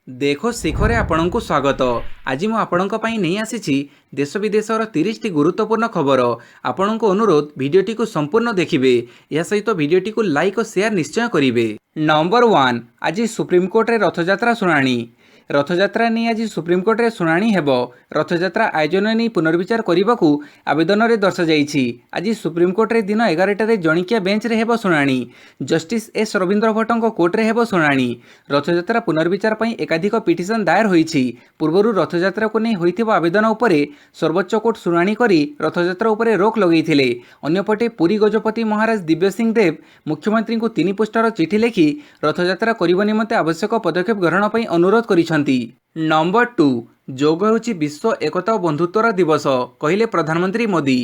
देखो शिखरे आपणଙ୍କୁ स्वागत। आज मु आपणଙ୍କ ପାଇଁ ନେଇ ଆସିଛି देश विदेशर 30 टी गुरुत्वपूर्ण खबर। आपणଙ୍କୁ अनुरोध भिडियोटी को संपूर्ण देखिए। यह सहित भिडियोटी को लाइक और शेयर निश्चय करेंगे। नंबर 1 आज सुप्रीमकोर्ट रे रथयात्रा शुणाणी। रथयात्रा नहीं आज सुप्रीमकोर्ट रे शुणाणी हेब। रथयात्रा आयोजन नहीं पुनर्विचार करने को आवेदन में दर्शाई। आज सुप्रीमकोर्ट रे दिन 11 जणिकिया बेंच रे हेब शुणाणी। जस्टिस एस रविंद्र भट्टଙ୍କ कोर्ट रे हेब शुणाणी। रथयात्रा पुनर्विचार पर एकाधिक पिटिशन दायर होईछि। पूर्वरु रथयात्रा को नहीं होइथिबा आवेदन उपरे सर्वोच्च कोर्ट शुणाणी करी रथयात्रा उपरे रोक लगेइथिले। अन्यपटे पुरी गजपति महाराज दिव्य सिंह देव मुख्यमंत्री को 3 पृष्ठार चिठी लिखि रथयात्रा करने निमंते आवश्यक पदक्षेप ग्रहण पर अनुरोध करिसंती। नंबर 2 योग होछि विश्व एकता और बंधुत्वर दिवस कहले प्रधानमंत्री मोदी।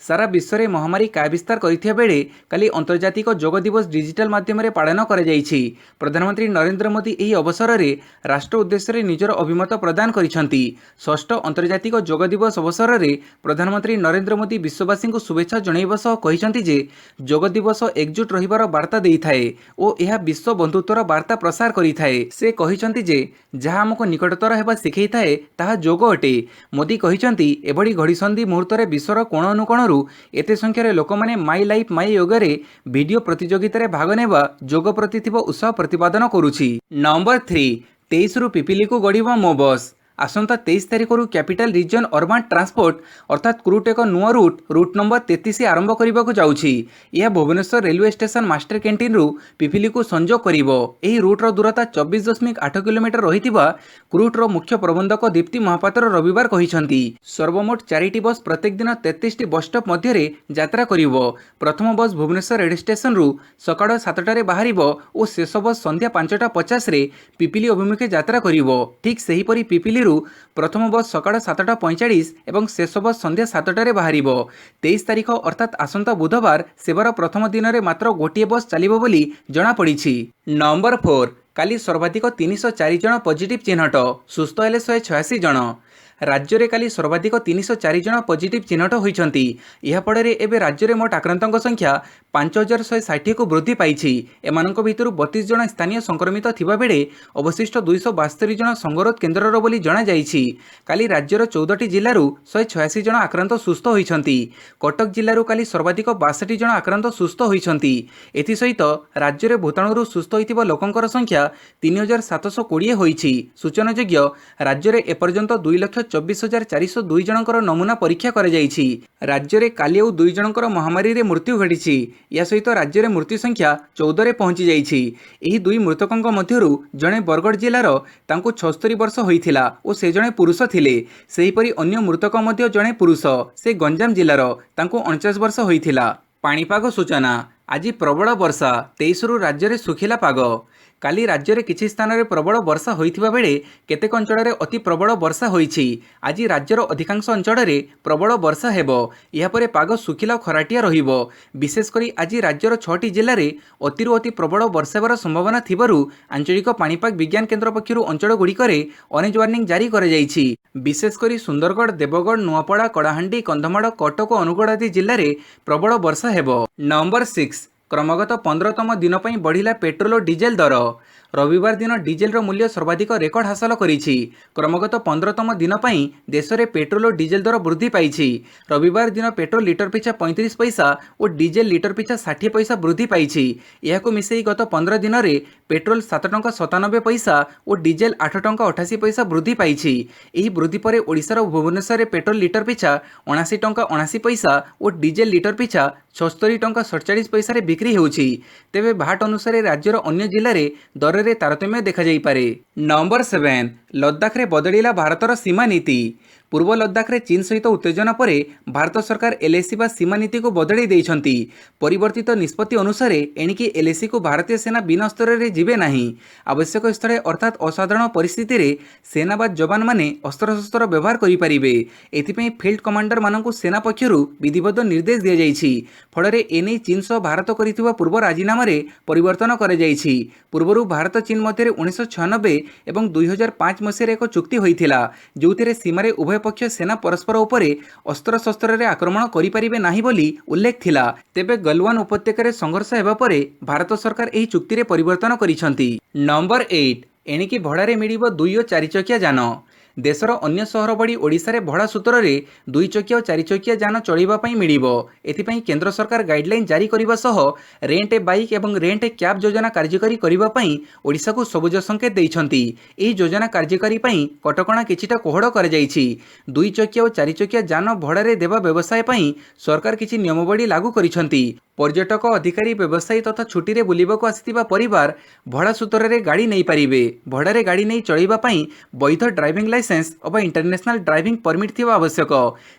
सारा विश्व में महामारी काय विस्तार करथिया बेले काली अंतर्जातिक योग दिवस डिजिटल माध्यम रे पालन करा जायछि। प्रधानमंत्री नरेंद्र मोदी एही अवसर में राष्ट्र उद्देश्य रे निजर अभिमत प्रदान करिसंती। षष्ठ अंतर्जातिक योग दिवस अवसर में प्रधानमंत्री नरेंद्र मोदी विश्ववासी को शुभेच्छा जणाइबा सह कहिसंती जे योग दिवस एकजुट रहिबार वार्ता देइथाए ओ एहा विश्व बंधुत्वर वार्ता प्रसार करिथाए। से कहिसंती जे जहा हमको निकटतर हेबा सिखैथाए ताहा योग अटे। मोदी कहिसंती एभली घड़ीसंधि मुहूर्त में विश्वर कोण अनुकोण एते संख्यार लोक मैंने माई लाइफ माई योग वीडियो प्रतियोगिता रे भाग नेबा योग प्रति उत्साह प्रतिपादन करुछि। नंबर 3 23 रु पिपिली को गढ़ मो बस। आसंता 23 तारिख रु कैपिटल रीजन अर्बान ट्रांसपोर्ट अर्थात क्रूट एक नुआ रूट नंबर 33 आरंभ करने को जाउछि। यह Bhubaneswar railway station master canteen रु पिपिली को संजोग करिवो। एही रूटर दूरता 24.8 किलोमीटर रहितिबा क्रूट रो मुख्य प्रबंधक दीप्ति महापात्र रविवार कहिसंती। सर्वमोट 4टी बस प्रत्येक दिन 33 टी बस स्टॉप मध्य यात्रा करिवो। प्रथम बस भुवनेश्वर रेड स्टेशन रु सकाळ 7टारे बाहरिबो और शेष बस संध्या 5:50 रे पिपिली अभिमुखे यात्रा करिवो। ठीक सेही परी पिपिली प्रथम बस सकाळ 7:45 एवं शेष बस संध्या 7टारे बाहरिबो। 23 तारिख अर्थात आसंता बुधवार सेवार प्रथम दिन में मात्र गोटे बस चलिबो बोली जणा पड़िछि। नंबर 4 काली सर्वाधिक 304 जन पॉजिटिव चिन्हट सुस्थ हेले 186 जन। राज्य में काली सर्वाधिक 304 जन पॉजिटिव चिन्हट होइछंती। यह फଳରେ एबे राज्य में मोट आक्रांतों संख्या 5160 को वृद्धि पाइछि। एमानंक भितरु 32 जन स्थानीय संक्रमित थिबा बेले अवशिष्ट 272 जन संगरोध केन्द्रर बोली जणा जाइछि। काली राज्यर 14टी जिल्लारू 186 जन आक्रांत सुस्थ होइछंती। कटक जिल्लारू काली सर्वाधिक 62 जन आक्रांत सुस्थ होइछंती। एथि सहित राज्य में भूताणुरू सुस्थ होइतिबा लोकंकर संख्या 3720 होइछि। सूचनायोग्य राज्य में एपर्यंत 2,24,402 जनकर नमूना परीक्षा कर राज्य में काली और 2 जनकर महामारी रे मृत्यु घटी। या सहित राज्य में मृत्यु संख्या 14 रे पहुंची जाइछि। एही 2 मृतकों मध्यरु जणे बरगढ़ जिलार तांको 76 वर्ष होइथिला और से जणे पुरुष थिले। सेहीपरि अन्य मृतक मध्य जणे पुरुष से गंजाम जिलार तांको 49 वर्ष होइथिला। पाणीपाग सूचना आज प्रबल वर्षा 23 रु राज्य में सुखिला पाग। काली राज्य में किछि स्थान में प्रबल वर्षा होइथिबा बेले केतेक अंचल में अति प्रबल वर्षा होइछि। आज राज्यर अधिकांश अंचल में प्रबल वर्षा हेबो। या परे पाग सुखिला और खराटिया रहिबो। विशेषकर आज राज्यर 6टी जिल्ला रे अतिरु अति प्रबल वर्षार संभावना थिबारु आंचलिक पाणीपाग विज्ञान केन्द्र पक्षरु अंचल गुड़िकरे ऑरेंज वार्निंग जारी कर जाइछि। विशेषकर सुंदरगढ़ देवगढ़ नुआपड़ा कड़ाहांडी कंधमाड़ कटक और अनुगुड़ आदि जिल्ला रे प्रबल वर्षा हेबो। नंबर 6 क्रमगत 15तम दिन पर बढ़िला पेट्रोल और डीजेल दर। रविवार दिन डीजेल मूल्य सर्वाधिक रेकर्ड हासिल करिछि। क्रमगत 15तम दिन पर देश में पेट्रोल और डीजेल दर वृद्धि पाइछि। रविवार दिन पेट्रोल लिटर पिछा 35 पैसा और डीजेल लिटर पिछा 60 पैसा वृद्धि पाइछि। यहाको मिसेई गत 15 दिन में पेट्रोल 7 टंका 97 पैसा और डीजेल 8 टंका 88 पैसा वृद्धि पाइछि। एही वृद्धि पर ओडिशार भुवनेश्वर में पेट्रोल लिटर पिछा 79 टंका 79 पैसा और डीजेल लिटर पिछा 76 टंका 47 पैसा रे बिक्री होउछि। तेबे भाट अनुसार राज्यर अन्य जिल्ला रे दर रे तारतम्य देखा जाई पारे। नंबर 7 लद्दाख रे बदलिला भारतर सीमा नीति। पूर्व लद्दाख रे चीन सहित उत्तेजना पर भारत सरकार एलएसी बा सीमा नीति को बदली देइछंती। परिवर्तित निष्पत्ति अनुसार एणिकी एलएसी को भारतीय सेना बिना अस्त्र रे जिबे नाही। आवश्यक स्थले अर्थात असाधारण परिस्थिति रे सेना बा जवान माने अस्त्रशस्त्र व्यवहार करि परिबे। एथिपई फील्ड कमांडर मानकु सेना पक्षरु विधिबद्ध निर्देश दिया जाइछि। फଳରେ एने चीन सह भारत करिथिबा पूर्व राजीनामा रे परिवर्तन करे जाइछि। पूर्वरु भारत चीन मध्य 1996 एवं 2005 मसीह एक चुक्ति होइथिला जोथिरे सीमारे उभय पक्ष सेना परस्पर उपरे अस्त्रशस्त्र रे आक्रमण करि परिबे नाही बोली उल्लेख थिला। तेबे गलवान उपत्यका रे संघर्ष हेबा परे भारत सरकार एही चुक्ति रे परिवर्तन करिसंती। नंबर 8 एणिकी भड़ारे मिलिब 2 और 4 चकिया जान। देशर अन्य सहर भଳି ओडिशारे भड़ा सूत्रे 2 चकिया और 4 चकिया जान चलैवाई मिलिबो। एथिपाई केंद्र सरकार गाइडलाइन जारी करने सह रेंट ए बाइक एवं रेंट ए कैब योजना कार्यकारी करने पर ओडिशा को सबुज संकेत देइछंती। एही योजना कार्यकारी पई कटकणा किछिटा कोहड़ कर जाइछि। 2 चकिया और 4 चकिया जान भड़ारे देवा व्यवसाय पई सरकार किछि नियमावली लागू करिछंती। पर्यटक अधिकारी व्यवसायी तथा छुट्टी रे बुलिबाकू आसिथिबा परिवार भड़ा सूत्रे गाड़ी नहीं पारिबे। भड़ारे गाड़ी नहीं चलैबा पई वैध ड्राइविंग लाइसेंस अथवा इंटरनेशनल ड्राइविंग परमिट थिबा आवश्यक।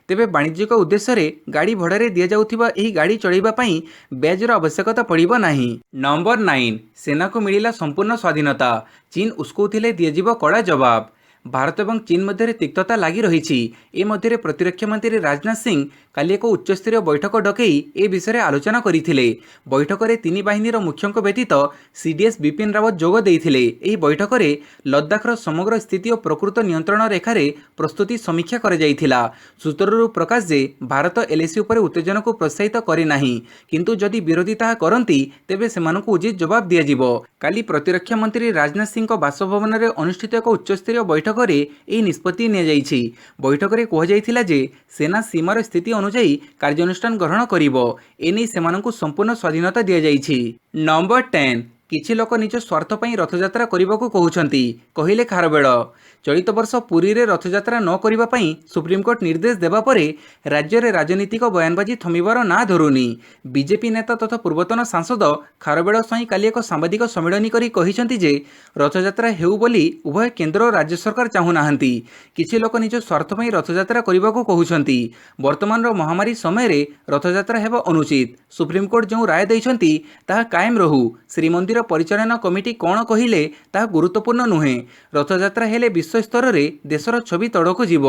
तेबे वाणिज्यिक उद्देश्य रे गाड़ी भड़ारे दिया जाउथिबा एही गाड़ी चलैबा पई बैजर आवश्यकता पड़िबो नाही। नंबर 9 सेना को मिलिला संपूर्ण स्वाधीनता, चीन उस्कौथिले दियाजिबो कड़ा जवाब। भारत और चीन मध्य तिक्तता लगी रही। ए मध्य प्रतिरक्षा मंत्री राजनाथ सिंह काली एक उच्चस्तरीय बैठक डकई ए विषय आलोचना करथिले। बैठक में 3 बाहिनीर मुख्यों व्यतीत सीडीएस बिपिन रावत जोग देइथिले। एही बैठक में लद्दाखर समग्र स्थिति और प्रकृत नियंत्रण रेखार प्रस्तुति समीक्षा कर जाइथिला। सूत्ररू प्रकाश जे भारत एलएसी उपर उत्तेजना को प्रोत्साहित करे नाही, किंतु जदि विरोधी ताहा करंती तेबे सेमानकु उचित जवाब दियाजिबो। काली प्रतिरक्षा मंत्री राजनाथ सिंह बासभवन में अनुष्ठित एक उच्चस्तरीय बैठक एही निष्पत्ति नियाଯାଇଛି। बैठक में कहुଯାଇଥିଲା जे सेना सीमार स्थिति अनुଯାयी कार्यानुष्ठान ग्रहण करिबो। एने सेमानकु संपूर्ण स्वाधीनता दिया जाइछि। नंबर 10 किछि लोक निज स्वार्थ पई रथयात्रा करबाकू कहउछंती, कहिले खारबेल। चलित वर्ष पुरी रे रथयात्रा न करिबा पई सुप्रीमकोर्ट निर्देश देबा परे राज्य रे राजनीतिक बयानबाजी थमिबार ना धरुनी। बीजेपी नेता तथा पूर्वतन सांसद खारबेल स्वाई काली एक सांबादिक सम्मेलन करी कहिसंती जे रथयात्रा हेउ बोली उभय केंद्र और राज्य सरकार चाहू नाहंती। किछि लोक निज स्वार्थ पई रथयात्रा करबाकू कहउछंती। वर्तमान रो महामारी समय रे रथयात्रा हेबा अनुचित। सुप्रीमकोर्ट जो राय दैछंती ताहा कायम रहू। श्रीमंदिर परिचालन कमिटी कौन कहिले ताहा गुरुत्वपूर्ण नुहे। रथयात्रा हेले विश्व स्तर रे देशर छवि तड़क जीव,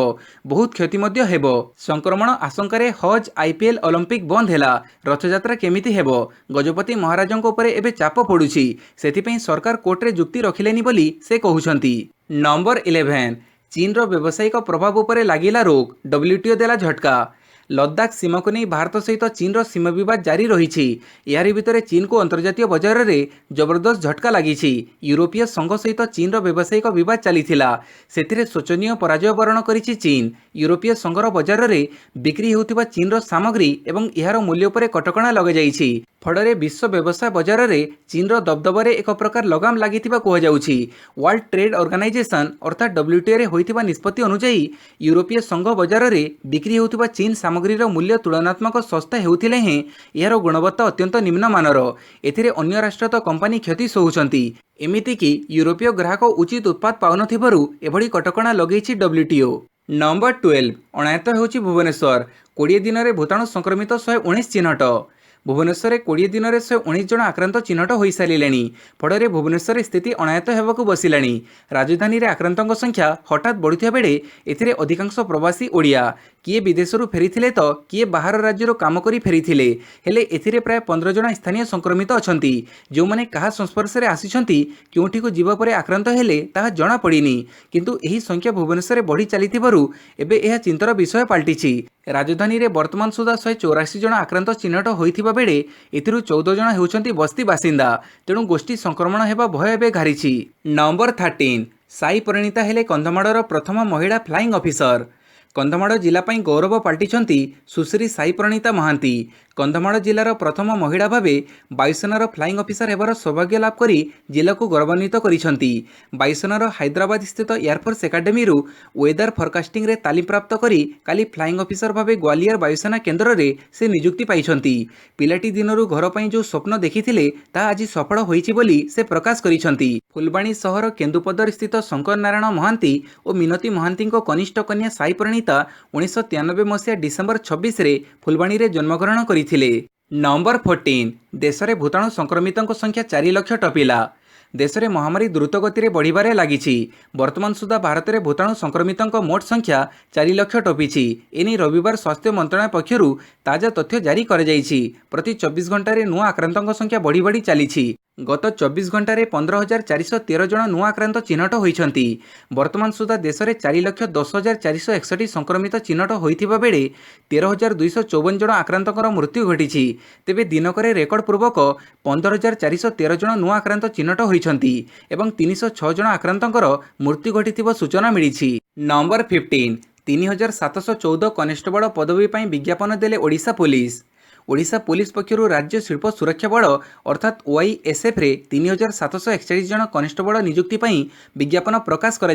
बहुत क्षति मध्य हेबो। संक्रमण आशंकारे हज आईपीएल ओलंपिक बंद हेला, रथयात्रा केमिति हेबो? गजपति महाराजंक उपरे एबे चाप पड़ुछि, सेथिपई सरकार कोर्टरे जुक्ति रखिलेनी बोली से कहउछंती। नंबर 11 चीन रो व्यावसायिक प्रभाव उपरे लागिला रोक, डब्ल्यूटीओ देला झटका। लद्दाख सीमा को नहीं भारत सहित चीन रो सीमा विवाद जारी रही। यारी भितर चीन को अंतर्जातीय बजार रे जबरदस्त झटका लगी। यूरोपीय संघ सहित चीन रो व्यावसायिक विवाद चलीथिला, सेथिरे शोचनीय पराजय वरण करिछि चीन। यूरोपीय संघर बजार रे बिक्री हेउथिबा चीन रो सामग्री एवं एहार मूल्य उपरे कटकणा लगा जाइछि। फଳରେ विश्व व्यवसाय बजार रे चीन रो दबदबारे एक प्रकार लगाम लागिथिबा कह जाउछि। वर्ल्ड ट्रेड ऑर्गेनाइजेशन अर्थात डब्ल्यूटीओ रे होइथिबा निष्पत्ति अनुसार यूरोपीय संघ बजार रे बिक्री हेउथिबा चीन सामग्री रो मूल्य तुलनात्मक सस्ता हेउथिले हें एहार गुणवत्ता अत्यंत निम्न मानर। एथिरे अन्य राष्ट्र तो कंपनी क्षति सोहुछंती। एमिति कि यूरोपीय ग्राहक उचित उत्पाद पाउनथिबारु एभଳି कटकणा लगेछि डब्ल्यूटीओ। नंबर 12 अणायत हेउछि भुवनेश्वर, 20 दिन रे भूताणु संक्रमित 119 चिन्हट। भुवनेश्वर 20 दिन में 119 जन आक्रांत चिन्हट हो सारे। फल भुवनेश्वर स्थिति अणायत होगा बसिला। राजधानी में आक्रांतों संख्या हठात बढ़ुवा बेले एथिरे अधिकांश प्रवासी ओडिया, किए विदेशरू फेरी तो किए बाहर राज्य काम करी फेरी हेले एथिरे प्राय 15 जन स्थानीय संक्रमित अछंती। जो माने कहा संस्पर्श में आसिछंती केउठी को जीवा परे आक्रांत हेले ताहा जणा पड़िनी, किंतु एही संख्या भुवनेश्वर बढ़ी चलिथिबारु एबे एहा चिंतार विषय पाल्टिछि। राजधानी रे वर्तमान सुधा 184 जन आक्रांत चिन्हट होइथिबा बेले एथिरु 14 जन हेउछंती बस्ती बासिंदा। तेणु गोष्ठी संक्रमण हेबा भय एबे घारिछि। नंबर 13 साई परिणीता हेले कंधमाड़र प्रथम महिला फ्लाइंग ऑफिसर। कंधमाड़ जिला पाई गौरव पाल्टिछंती सुश्री साई प्रणीता महांती। कंधमाड़ जिलार प्रथम महिला भावे वायुसेनार फ्लाइंग ऑफिसर हेबार सौभाग्य लाभ करी जिला को गौरवान्वित करिछंती। वायुसेनार हैदराबाद स्थित एयरफोर्स एकाडेमी रु वेदर फोरकास्टिंग रे तालीम प्राप्त करी काली फ्लाइंग ऑफिसर भावे ग्वालियर वायुसेना केन्द्र रे से नियुक्ति पाइछंती। पिलाटी दिनरू घर पाई जो स्वप्न देखिथिले ता आज सफल होईछि बोली से प्रकाश करिछंती। फुलबाणी सहर केन्दुपदर स्थित शंकर नारायण महांती और मिनती महांती कनिष्ठ कन्या साई प्रणीता 1993 मसीहा डिसेम्बर 26 रे फुलबाणी रे जन्मग्रहण करिथिले। नंबर 14 देश में भूताणु संक्रमितों संख्या 4 लाख टपिला। देश में महामारी द्रुत गति में बढ़िबारे लागिछि। वर्तमान सुधा भारत में भूताणु संक्रमितों मोट संख्या 4 लाख टपिछि। एने रविवार स्वास्थ्य मंत्रालय पक्षरु ताजा तथ्य जारी कर जाइछि। प्रति 24 घंटे नुआ आक्रांतों संख्या बढ़ी बढ़ी चलीछि। गत 24 घंटे 15,413 जन नुआ आक्रांत चिन्हट होती। वर्तमान सुधा देश में 4,10,461 संक्रमित चिन्हट होता बेले 13,254 जन आक्रांत मृत्यु घटी। तेबे दिनक रेकर्ड पूर्वक 15,413 जन नुआ आक्रांत चिन्हट होती और 306 जन आक्रांत मृत्यु घटी सूचना मिली। नंबर 15 3,714 कनेस्टेबल पदवी पर विज्ञापन देले ओडिशा पुलिस। ओडिशा पुलिस पक्षर राज्य शिल्प सुरक्षा बल अर्थात OISF रे 3,741 जन कनेस्टेबल नियुक्ति पर विज्ञापन प्रकाश कर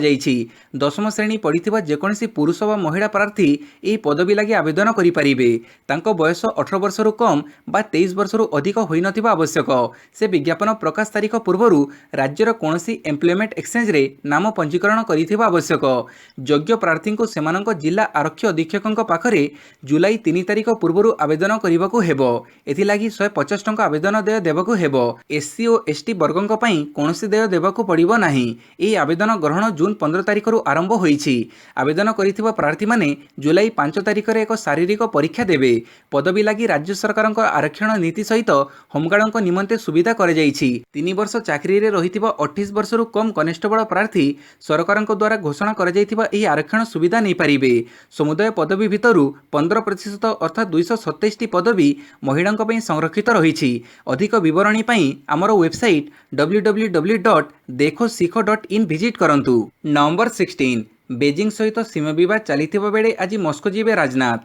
दशम श्रेणी पढ़ी जेकोसी पुरुष व महिला प्रार्थी यह पदवी लगी आवेदन करेंगे। बयस 18 वर्ष कम बा 23 वर्ष अधिक हो न आवश्यक। से विज्ञापन प्रकाश तारीख पूर्व राज्यर कौन एम्प्लॉयमेंट एक्सचेंज रे नाम पंजीकरण करिथिबा आवश्यक। योग्य प्रार्थी को सेमानक जिला आरक्षी अधीक्षक पाखरे जुलाई 3 तारीख पूर्व आवेदन करने हेबो। एथिलागी 150 टंका आवेदन देय देबाकू हेबो। SC और ST वर्गों पई कोनोसी देय देबाकू पड़िबो नाही। एही आवेदन ग्रहण जून 15 तारीख आरंभ होईछि। आवेदन करिथिबा प्रार्थी माने जुलाई 5 तारीख रे एक शारीरिक परीक्षा देबे। पदवी लागि राज्य सरकारक आरक्षण नीति सहित होमगार्डक निमंते सुविधा करे जाईछि। 3 वर्ष चाकरी रे रहिथिबा 28 वर्ष कम कनेस्टेबल प्रार्थी सरकारक द्वारा घोषणा कर जाईथिबा एही आरक्षण सुविधा नै पारिबे। समुदाय पदवी भितरु 15% अर्थात 227 टी पदवी महिलांक पई संरक्षित रही। अधिक विवरणी पई आमर वेबसाइट www.dekhosikho.in विजिट करंतु। नंबर 16 बेजिंग सहित सीमा विवाद चलिथिबा बेले आज मस्को जिबे राजनाथ।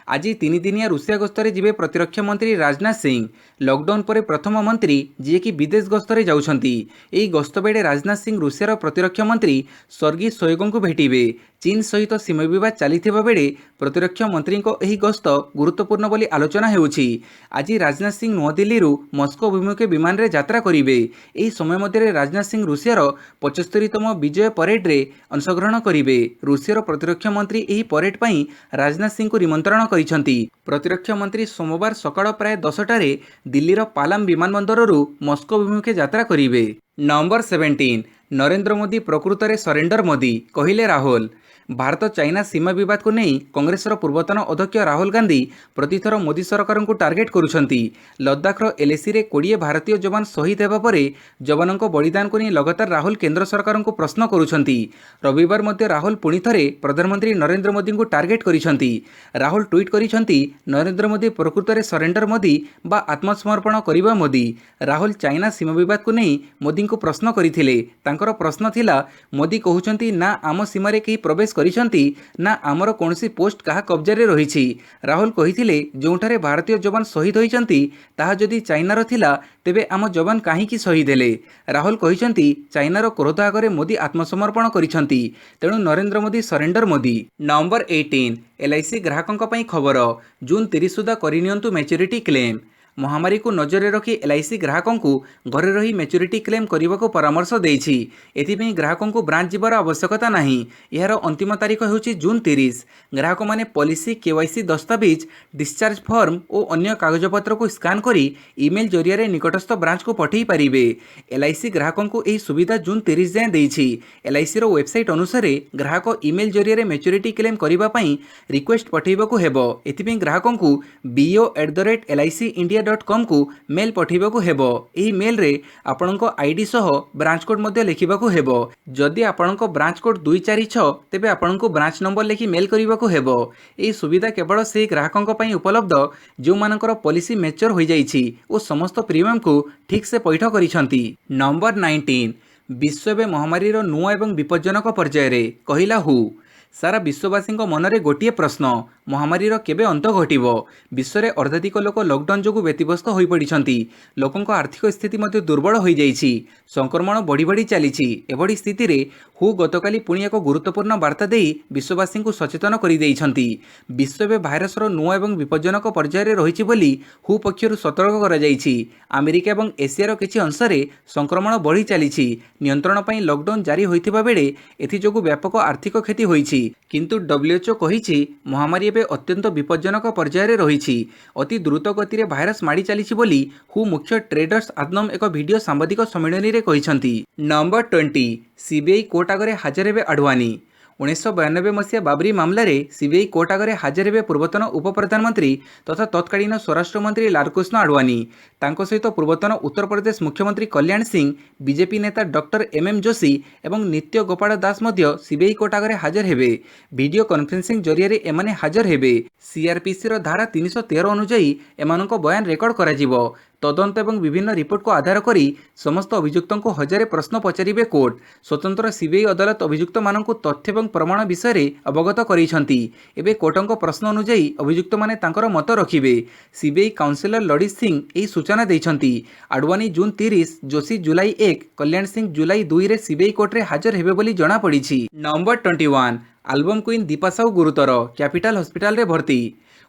आज 3 दिनिया रूसिया गस्तरे जिबे प्रतिरक्षा मंत्री राजनाथ सिंह। लॉकडाउन पर प्रथम मंत्री जी कि विदेश गस्तरे जाउछंती। एही गस्त बेले राजनाथ सिंह रूसियार प्रतिरक्षा मंत्री सर्गी शोइगु को भेटिबे। चीन सहित सीमा विवाद चलिथिबा बेले प्रतिरक्षा मंत्री एही गस्त गुरुत्वपूर्ण बोली आलोचना हेउछि। आज राजनाथ सिंह नुआदिल्ली मस्को अभिमुखे विमान रे यात्रा करिवे। एही समय मध्य राजनाथ सिंह रूसियार 75तम विजय परेड रे अंशग्रहण करिवे। रूसियार प्रतिरक्षा मंत्री एही परेड पई राजनाथ सिंह को निमंत्रण करिसंती। प्रतिरक्षा मंत्री सोमवार सकाळ प्राय 10टारे दिल्लीर पालाम विमानबंदररू मस्को अभिमुखे यात्रा करिवे। नंबर 17 नरेंद्र मोदी प्रकृत में सरेंडर मोदी कहिले राहुल। भारत चाइना सीमा विवाद को नहीं कांग्रेसर पूर्वतन अध्यक्ष राहुल गांधी प्रतिथर मोदी सरकार को टार्गेट करुछंती। लद्दाखर LAC रे 20 भारतीय जवान शहीद हेबा परे जवानों बलिदान को नहीं लगातार राहुल केंद्र सरकार को प्रश्न करुछंती। रविवार मध्य राहुल पुणी थरे प्रधानमंत्री नरेंद्र मोदी को टार्गेट करिसंती। राहुल ट्वीट करिसंती नरेंद्र मोदी प्रकृत में सरेंडर मोदी बा आत्मसमर्पण करिबा मोदी। राहुल चाइना सीमा विवाद को नहीं मोदी को प्रश्न करथिले। तांकर प्रश्न थिला मोदी कहउछंती ना आम सीमारे केही प्रवेश करिसंती ना आमर कौनसी पोस्ट कहा कब्जारे रही। राहुल कहिथिले जोंठारे भारतीय जवान शहीद होइचंती ताहा जदि चाइनार थिला तेबे आम जवान काहींकी शहीद हेले। राहुल कहिसंती चाइनार क्रोध आगरे मोदी आत्मसमर्पण करिसंती तेणु Narendra Modi surrender Modi. Number 18 LIC ग्राहकों पई खबर जून 30 सुधा करिनियंतु मैच्योरिटी क्लेम। महामारी को नजर रखी LIC ग्राहकों को घरे रही मैच्योरिटी क्लेम करने को परामर्श देछि। एथिपई ग्राहकों को ब्रांच जीवार आवश्यकता नहीं। यार अंतिम तारीख होछि जून 30। ग्राहक माने पॉलिसी KYC दस्तावेज डिस्चार्ज फॉर्म और अन्य कागजपत्र को स्कान करी ईमेल जरिया निकटस्थ ब्रांच को पठेई पारिबे। LIC ग्राहकों को यह सुविधा जून 30 जाए देछि। LIC रो वेबसाइट अनुसार ग्राहक ईमेल जरिया मैच्योरिटी क्लेम करबा पई रिक्वेस्ट पठेइबाकू हेबो। एथिपई ग्राहकों को bo@liceindia.com को मेल पठेइबाकू हेबो। एही मेल रे आपणको आईडी सह ब्रांच कोड मध्ये लिखिबाकू हेबो। जदि आपणको ब्रांच कोड 246 तेबे आपणको ब्रांच नंबर लिखि मेल करिबाकू हेबो। एही सुविधा केवल से ग्राहकों पई उपलब्ध जो मानकर पॉलिसी मैच्योर हो जाइछि और समस्त प्रीमियम को ठीक से पैठ करिसंती। नंबर 19 विश्व महामारी रो नुआ एवं विपज्जनक पर्याय रे कहिला हु। सारा विश्ववासी मनरे गोटे प्रश्न महामारी केबे अंत घटिबो। विश्व में अर्धाधिक लोक लॉकडाउन जो व्यतिव्यस्त हो पड़ती। लोकों आर्थिक स्थिति दुर्बल हो जाइछि। संक्रमण बढ़ी बढ़ी चली। एभली स्थिति रे हु गतकाली पुणी एक गुरुत्वपूर्ण वार्ता दे विश्ववासी को सचेतन कर देइछंती। विश्व में भाइरसर नुआ एवं विपज्जनक पर्यायर रही बोली हु पक्षर सतर्क कर जाइछि। अमेरिका और एशियार किछि अंश में संक्रमण बढ़ी चली। नियंत्रण पर लॉकडाउन जारी होइथिबा बेले एथिजोगु व्यापक आर्थिक क्षति होइछि। किंतु WHO कहिछि महामारी एबे अत्यंत विपज्जनक पर्यायर रही। अति द्रुत गति रे भाइरस माड़ी चली बोली हु मुख्य ट्रेडर्स आदनम एक वीडियो सांबादिक सम्मेलन रे कहिसंती। नंबर 20 CBI कोर्ट आगरे हाजर हेबे आडवाणी। 1992 मसीहा बाबरी मामलें सीबीआई कोर्ट आगे हाजर हे पूर्वतन उपप्रधानमंत्री तथा तत्कालीन स्वराष्ट्र मंत्री लालकृष्ण आडवाणी तांको सहित पूर्वतन उत्तर प्रदेश मुख्यमंत्री कल्याण सिंह बीजेपी नेता डॉक्टर एमएम जोशी एवं नित्य गोपाल दास मध्य सीबीआई कोर्ट आगे हाजर हेबे। वीडियो कॉन्फ्रेंसिंग जरिए एमाने हाजर हेबे। सीआरपीसी धारा 313 अनुजाई एमानक बयान रेकर्ड करा जिवो। तदंत एवं विभिन्न रिपोर्ट को आधार करी समस्त अभियुक्तों को हजारे प्रश्न पचारिबे कोर्ट। स्वतंत्र सीबीआई अदालत अभियुक्त मानक तथ्य एवं प्रमाण विषय में अवगत करिसेंती। एबे कोर्टक प्रश्न अनुजाई अभियुक्त माने तांकर मत रखिबे। सीबीआई काउंसिलर ललित सिंह एही सूचना दैछंती। आडवाणी जून 30, जोशी जुलाई 1, कल्याण सिंह जुलाई 2 रे सीबीआई कोर्ट रे हाजर हेबे बोली जणा पड़िछि। Number 21 album queen Deepa Sahu गुरुतर कैपिटल हॉस्पिटल रे भर्ती।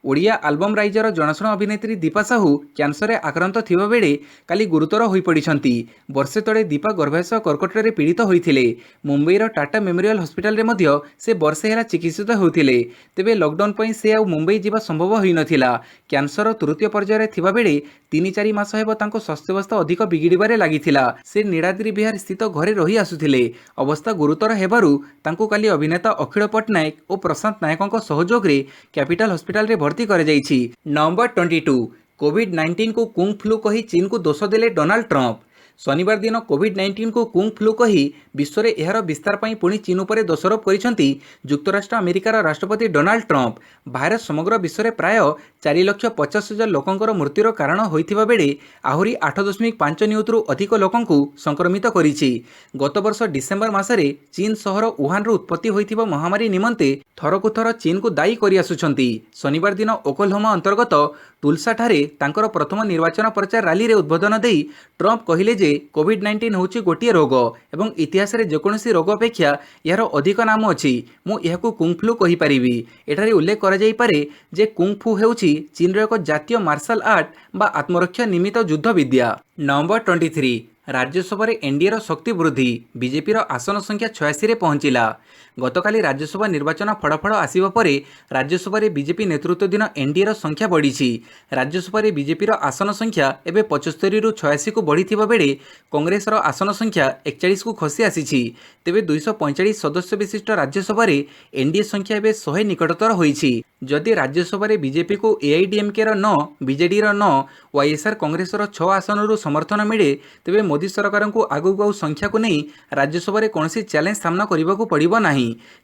ओडिया आल्बम राइजर जनाशुना अभिनेत्री दीपा साहू कैंसर रे आक्रांत थिबा बेले काली गुरुतर होई पड़िछंती। वर्षे तळे दीपा गर्भाशय कर्कट रे पीड़ित होइथिले। मुंबईर टाटा मेमोरियल हॉस्पिटल रे मध्य से वर्षे हेला चिकित्सित होउथिले। तेबे लॉकडाउन पई से आ मुंबई जीवा संभव होई नथिला। कैंसर तृतीय पर्याय रे थिबा बेले 3-4 मास हेबो तांको स्वास्थ्यावस्था अधिक बिगिड़िबारे लागिथिला। से नीलाद्रि विहार स्थित घरे रही आसुथिले। अवस्था गुरुतर हेबारु तांको काली अभिनेता अखिल पट्टनायक और प्रशांत नायकों सहयोग रे कैपिटल हॉस्पिटल रे भर्ती करे जाइछि। नंबर 22 कोविड-19 को कुंग फ्लू कही चीन को दोष देले डोनाल्ड ट्रंप। शनिवार दिन कोविड-19 को कुंग फ्लू कही विश्व में यार विस्तार पर पुणी चीन उपर दोषारोप करिसेंती युक्तराष्ट्र अमेरिकार राष्ट्रपति डोनाल्ड ट्रंप। भाइरस समग्र विश्व में प्राय 4,50,000 लोकंकर मृत्युर कारण होइथिबा बेले आहुरी 8.5 नियुतरु अधिक लोकंकु संक्रमित करिछि। गत वर्ष डिसेम्बर मासरे चीन सहर वुहान रो उत्पत्ति होइथिबा महामारी निमंते थरकु थर चीन को दायी करि आसुछंती। शनिवार दिन ओक्लाहोमा अंतर्गत टुलसा ठारे तांकर प्रथम निर्वाचन प्रचार रैली रे उद्बोधन देई ट्रंप कहिले जे कोविड-19 होछि गोटिए रोग एवं इतिहास रे जेकोसी रोग अपेक्षा यार अधिक नाम अछि। मु यहाकु कुंग फ्लू कहि परिबी। एठारे उल्लेख करा जाई पारे जे कुंग फू हेउछि चीन रो एक जातीय मार्शल आर्ट बा आत्मरक्षा निमित्त युद्ध विद्या। नंबर 23 राज्यसभा एनडीएर शक्ति वृद्धि बीजेपी आसन संख्या 86 रे पहुंचला। गतकाली राज्यसभा निर्वाचन फलाफल आसिबा परे राज्यसभा बीजेपी नेतृत्वाधीन एनडीएर संख्या बढ़ी। राज्यसभा बीजेपी आसन संख्या एवं 75 रु 86 को बढ़ी बेले कांग्रेस आसन संख्या 41 को खसी आसी। तेबे 245 सदस्य विशिष्ट राज्यसभा एनडीए संख्या एवं 100 निकटतर होईछि। जदि राज्यसभा बीजेपी को एआईडीएमके 9, बीजेडी 9, वाईएसआर कांग्रेस 6 आसन समर्थन मिले तेबे मोदी सरकार को आगू संख्या को नहीं राज्यसभा कौन चैलेंज सामना करने को पड़ो ना।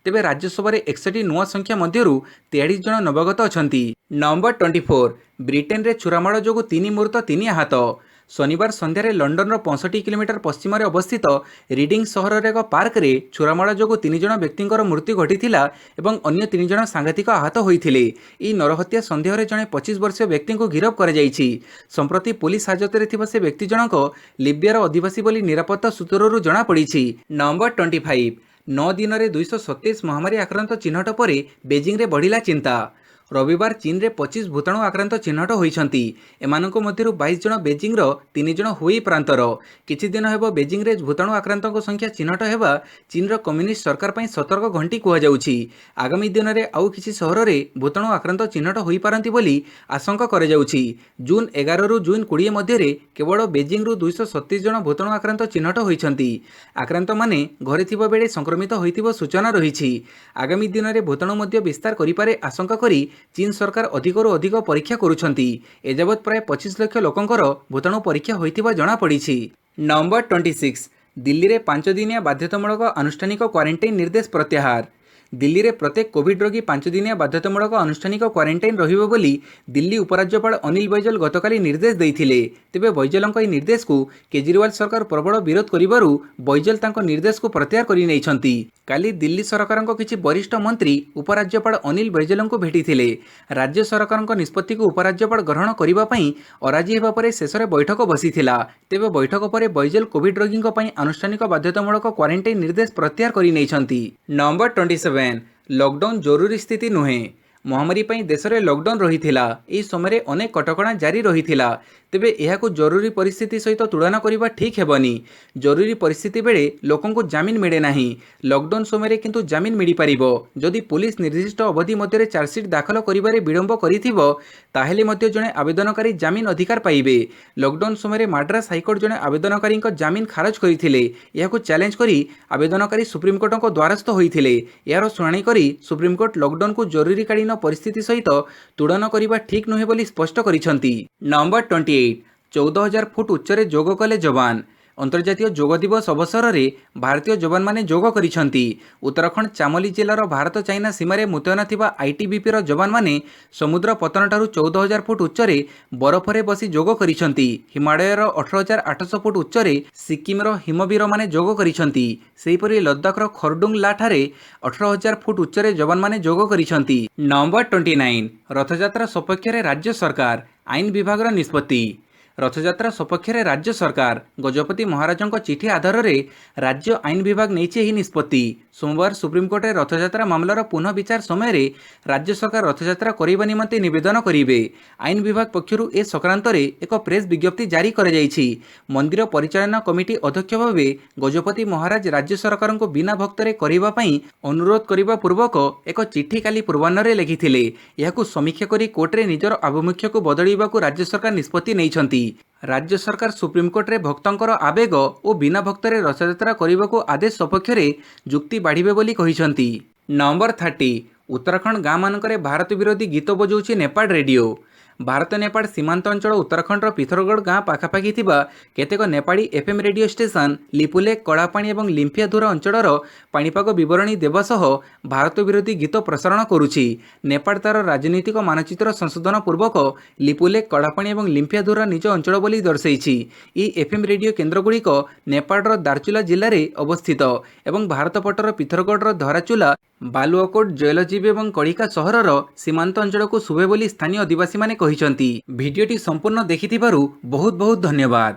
तेबे राज्यसभा 61 नुआ संख्या मध्यरु 43 जन नवगत अछंती। नंबर 24 ब्रिटेन रे छुरामाड़ जोगु 3 मृत 3 आहत। शनिवार संध्यार लंडन 65 किलोमीटर पश्चिम अवस्थित रिडिंग सहर एक पार्क रे छुरामाड़ जोगु 3 जन व्यक्तिंकर मृत्यु घटिथिला एवं अन्य 3 जन सांघातिक आहत होइथिले। ई नरहत्या सन्देह जड़े 25 वर्षीय व्यक्ति को गिरफ कर जाइछि। संप्रति पुलिस हाजत रे थिबा से व्यक्ति जनक लिबियार अधिवासी बोली निरापत्ता सूत्ररु जणा पड़िछि। नंबर 25 9 दिन में 227 महामारी आक्रांत चिन्हट पर बेजिंग रे बढ़िला चिंता। रविवार चीन रे 25 भूताणु आक्रांत चिन्हट होइछंती। एमानक मध्यरु 22 जन बेजिंग रो 3 जन हुई प्रांतर। किछि दिन हेबो बेजिंग रे भूताणु आक्रांतक संख्या चिन्हट हेबा चीन रो कम्युनिस्ट सरकार पई सतर्क घंटी कुहा जाउछि। आगामी दिन में आउ किछि सहर रे भूताणु आक्रांत चिन्हट होई पारंती बोली आशंका करे जाउछि। जून 11 रु जून 20 मध्य रे केवल बेजिंग रु 237 जन भूताणु आक्रांत चिन्हट होइछंती। आक्रांत माने घरे थिबा बेले संक्रमित होइतिबो सूचना रहिछि। आगामी दिन में भूताणु मध्य विस्तार करि पारे आशंका करी चीन सरकार अधिकरू अधिक परीक्षा करुछंती। एजावत प्राय 25 लाख लोकंकर भूताणु परीक्षा होइतिबा जणा पड़िछि। नंबर 26 दिल्ली रे 5 दिनिया बाध्यतामूलक आनुष्ठानिक क्वारंटाइन निर्देश प्रत्याहार। दिल्ली रे प्रत्येक कोविड रोगी 5 दिनिया बाध्यतामूलक आनुष्ठानिक क्वारंटाइन रहिबो बोली दिल्ली उपराज्यपाल अनिल बैजल गतकाली निर्देश देइथिले। तेबे बैजलଙ୍କ ଏହି निर्देश को केजरीवाल सरकार प्रबल विरोध करिबारु बैजल तांको निर्देश को प्रत्याहार करि नैछंती। काली दिल्ली सरकारଙ୍କ किछि वरिष्ठ मंत्री उपराज्यपाल अनिल बैजलଙ୍କୁ भेटिथिले। राज्य सरकारଙ୍କ निष्पत्ति को उपराज्यपाल ग्रहण करिबा पई अराजी हेबा परे शेषरे बैठक बसिथिला। तेबे बैठक परे बैजल कोविड रोगीଙ୍କ पई आनुष्ठानिक बाध्यतामूलक क्वारंटाइन निर्देश प्रत्याहार करि नैछंती। नंबर 27 लॉकडाउन जरूरी स्थिति नुहे। महामारी ପାଇଁ ଦେଶରେ ଲକଡାଉନ୍ ରହିଥିଲା। ଏହି ସମୟରେ ଅନେକ କଟକଣା ଜାରି ରହିଥିଲା। ତେବେ ଏହାକୁ ଜରୁରୀ ପରିସ୍ଥିତି ସହିତ ତୁଳନା କରିବା ଠିକ୍ ହେବନି। ଜରୁରୀ ପରିସ୍ଥିତି ବେଳେ ଲୋକଙ୍କୁ ଜାମିନ ମିଳେ ନାହିଁ। ଲକଡାଉନ୍ ସମୟରେ କିନ୍ତୁ ଜାମିନ ମିଳିପାରିବ। ଯଦି ପୁଲିସ ନିର୍ଦ୍ଦିଷ୍ଟ ଅବଧି ମଧ୍ୟରେ ଚାର୍ଜସିଟ୍ ଦାଖଲ କରିବାରେ ବିଳମ୍ବ କରିଥିବ ତାହେଲେ ମଧ୍ୟ ଜଣେ ଆବେଦନକାରୀ ଜାମିନ ଅଧିକାର ପାଇବେ। ଲକଡାଉନ୍ ସମୟରେ ମାଡ୍ରାସ ହାଇକୋର୍ଟ ଜଣେ ଆବେଦନକାରୀଙ୍କ ଜାମିନ ଖାରଜ କରିଥିଲେ। ଏହାକୁ ଚ୍ୟାଲେଞ୍ଜ କରି ଆବେଦନକାରୀ ସୁପ୍ରିମକୋର୍ଟଙ୍କ ଦ୍ୱାରସ୍ଥ ହୋଇଥିଲେ। ଏହାର ଶୁଣାଣି କରି ସୁପ୍ରିମକୋର୍ଟ ଲକଡାଉନକୁ ଜରୁରୀକାଳୀନ ପରିସ୍ଥିତି ସହିତ ତୁଳନା କରିବା ଠିକ୍ ନୁହେଁ ବୋଲି ସ୍ପଷ୍ଟ କରିଛନ୍ତି। ନମ୍ବର 28 14,000 ଫୁଟ ଉଚ୍ଚରେ ଯୋଗ କଲେ ଯବାନ। ଅନ୍ତର୍ଜାତୀୟ ଯୋଗ ଦିବସ ଅବସରରେ ଭାରତୀୟ ଯବାନମାନେ ଯୋଗ କରିଛନ୍ତି। ଉତ୍ତରାଖଣ୍ଡ ଚାମୋଲି ଜିଲ୍ଲାର ଭାରତ ଚାଇନା ସୀମାରେ ମୁତୟନ ଥିବା ଆଇଟିବିପିର ଯବାନମାନେ ସମୁଦ୍ର ପତନଠାରୁ 14,000 ଫୁଟ ଉଚ୍ଚରେ ବରଫରେ ବସି ଯୋଗ କରିଛନ୍ତି। ହିମାଳୟର 18,800 ଫୁଟ ଉଚ୍ଚରେ ସିକିମର ହିମବୀରମାନେ ଯୋଗ କରିଛନ୍ତି। ସେହିପରି ଲଦାଖର ଖରଡୁଙ୍ଗଲାଠାରେ 18,000 ଫୁଟ ଉଚ୍ଚରେ ଯବାନମାନେ ଯୋଗ କରିଛନ୍ତି। ନମ୍ବର 29 ରଥଯାତ୍ରା ସପକ୍ଷରେ ରାଜ୍ୟ ସରକାର, ଆଇନ ବିଭାଗର ନିଷ୍ପତ୍ତି। ରଥଯାତ୍ରା ସପକ୍ଷରେ ରାଜ୍ୟ ସରକାର ଗଜପତି ମହାରାଜଙ୍କ ଚିଠି ଆଧାରରେ ରାଜ୍ୟ ଆଇନ ବିଭାଗ ନେଇଛି ଏହି ନିଷ୍ପତ୍ତି। ସୋମବାର ସୁପ୍ରିମକୋର୍ଟରେ ରଥଯାତ୍ରା ମାମଲାର ପୁନଃ ବିଚାର ସମୟରେ ରାଜ୍ୟ ସରକାର ରଥଯାତ୍ରା କରିବା ନିମନ୍ତେ ନିବେଦନ କରିବେ। ଆଇନ ବିଭାଗ ପକ୍ଷରୁ ଏ ସଂକ୍ରାନ୍ତରେ ଏକ ପ୍ରେସ୍ ବିଜ୍ଞପ୍ତି ଜାରି କରାଯାଇଛି। ମନ୍ଦିର ପରିଚାଳନା କମିଟି ଅଧ୍ୟକ୍ଷ ଭାବେ ଗଜପତି ମହାରାଜ ରାଜ୍ୟ ସରକାରଙ୍କୁ ବିନା ଭକ୍ତରେ କରିବା ପାଇଁ ଅନୁରୋଧ କରିବା ପୂର୍ବକ ଏକ ଚିଠି କାଲି ପୂର୍ବାହ୍ନରେ ଲେଖିଥିଲେ। ଏହାକୁ ସମୀକ୍ଷା କରି କୋର୍ଟରେ ନିଜର ଆଭିମୁଖ୍ୟକୁ ବଦଳାଇବାକୁ ରାଜ୍ୟ ସରକାର ନିଷ୍ପତ୍ତି ନେଇଛନ୍ତି। ରାଜ୍ୟ ସରକାର ସୁପ୍ରିମକୋର୍ଟରେ ଭକ୍ତଙ୍କର ଆବେଗ ଓ ବିନା ଭକ୍ତରେ ରଥଯାତ୍ରା କରିବାକୁ ଆଦେଶ ସପକ୍ଷରେ ଯୁକ୍ତି ବାଢ଼ିବେ ବୋଲି କହିଛନ୍ତି। ନମ୍ବର 30 ଉତ୍ତରାଖଣ୍ଡ ଗାଁମାନଙ୍କରେ ଭାରତ ବିରୋଧୀ ଗୀତ ବଜାଉଛି ନେପାଳ ରେଡିଓ। ଭାରତ ନେପାଳ ସୀମାନ୍ତ ଅଞ୍ଚଳ ଉତ୍ତରାଖଣ୍ଡର ପିଥରଗଡ଼ ଗାଁ ପାଖାପାଖି ଥିବା କେତେକ Nepali FM radio station Lipulekh, Kalapani ଏବଂ ଲିମ୍ଫିଆଧୁର ଅଞ୍ଚଳର ପାଣିପାଗ ବିବରଣୀ ଦେବା ସହ ଭାରତ ବିରୋଧୀ ଗୀତ ପ୍ରସାରଣ କରୁଛି। ନେପାଳ ତାର ରାଜନୈତିକ ମାନଚିତ୍ର ସଂଶୋଧନ ପୂର୍ବକ ଲିପୁଲେଖ, କଳାପାଣି ଏବଂ ଲିମ୍ଫିଆଧୁର ନିଜ ଅଞ୍ଚଳ ବୋଲି ଦର୍ଶାଇଛି। ଏହି ଏଫ୍ଏମ୍ ରେଡିଓ କେନ୍ଦ୍ରଗୁଡ଼ିକ ନେପାଳର ଦାର୍ଚୁଲା ଜିଲ୍ଲାରେ ଅବସ୍ଥିତ ଏବଂ ଭାରତ ପଟର ପିଥରଗଡ଼ର ଧରାଚୁଲା, ବାଲୁଆକୋଟ, ଜୈଲଜୀବ ଏବଂ କଳିକା ସହରର ସୀମାନ୍ତ ଅଞ୍ଚଳକୁ ଶୁଭେ ବୋଲି ସ୍ଥାନୀୟ ଅଧିବାସୀମାନେ କହିଛନ୍ତି। ଭିଡିଓଟି ସମ୍ପୂର୍ଣ୍ଣ ଦେଖିଥିବାରୁ ବହୁତ ବହୁତ ଧନ୍ୟବାଦ।